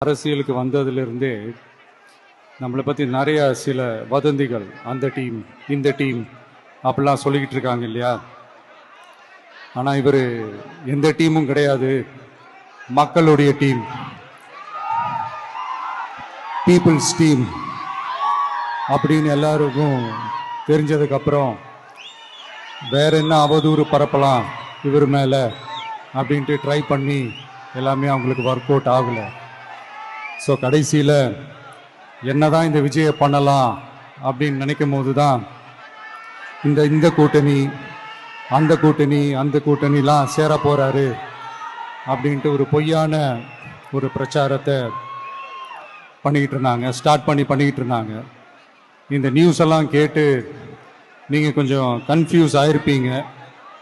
அரசியலுக்கு வந்ததிலிருந்தே நம்மளை பற்றி நிறைய சில வதந்திகள், அந்த டீம் இந்த டீம் அப்படிலாம் சொல்லிக்கிட்டு இருக்காங்க இல்லையா. ஆனால் இவர் எந்த டீமும் கிடையாது, மக்களுடைய டீம், பீப்புள்ஸ் டீம் அப்படின்னு எல்லாருக்கும் தெரிஞ்சதுக்கப்புறம் வேற என்ன அவதூறு பரப்பலாம் இவர் மேலே அப்படின்ட்டு ட்ரை பண்ணி எல்லாமே அவங்களுக்கு ஒர்க் அவுட் ஆகலை. ஸோ கடைசியில் என்னதான் இந்த விஜயை பண்ணலாம் அப்படின்னு நினைக்கும் போது தான் இந்த கூட்டணி அந்த கூட்டணிலாம் சேர போகிறாரு அப்படின்ட்டு ஒரு பொய்யான ஒரு பிரச்சாரத்தை பண்ணிக்கிட்டு இருந்தாங்க. இந்த நியூஸ் எல்லாம் கேட்டு நீங்கள் கொஞ்சம் கன்ஃபியூஸ் ஆகிருப்பீங்க.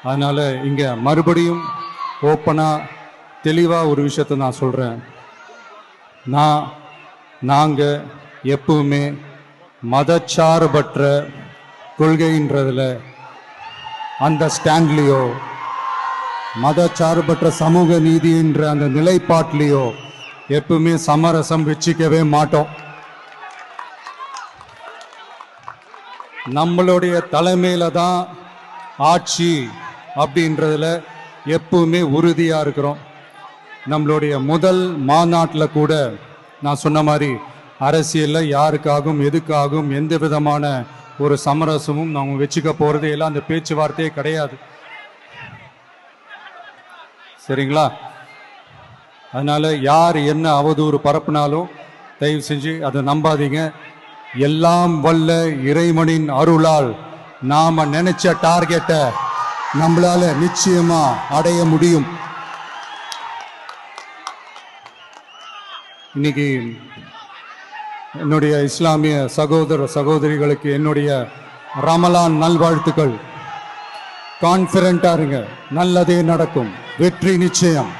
அதனால் இங்கே மறுபடியும் ஓப்பனாக தெளிவாக ஒரு விஷயத்தை நான் சொல்கிறேன். நாங்கள் எப்பவுமே மதச்சார்பற்ற கொள்கைன்றதில், அந்த ஸ்டாண்ட்லேயோ, மதச்சார்பற்ற சமூக நீதின்ற அந்த நிலைப்பாட்டிலேயோ எப்பவுமே சமரசம் வச்சுக்கவே மாட்டோம். நம்மளுடைய தலைமையில தான் ஆட்சி அப்படின்றதுல எப்பவுமே உறுதியாக இருக்கிறோம். நம்மளுடைய முதல் மாநாட்டில் கூட நான் சொன்ன மாதிரி அரசியலில் யாருக்காகவும் எதுக்காகவும் எந்த விதமான ஒரு சமரசமும் நம்ம வச்சுக்க போகிறதே இல்லை. அந்த பேச்சுவார்த்தையே கிடையாது. சரிங்களா? அதனால் யார் என்ன அவதூறு பரப்புனாலும் தயவு செஞ்சு அதை நம்பாதீங்க. எல்லாம் வல்ல இறைவனின் அருளால் நாம நினைச்ச டார்கெட்டை நம்மளால நிச்சயமா அடைய முடியும். இன்னைக்கு என்னுடைய இஸ்லாமிய சகோதர சகோதரிகளுக்கு என்னுடைய ரமலான் நல்வாழ்த்துக்கள். கான்ஃபிடென்ட்டா இருங்க, நல்லதே நடக்கும், வெற்றி நிச்சயம்.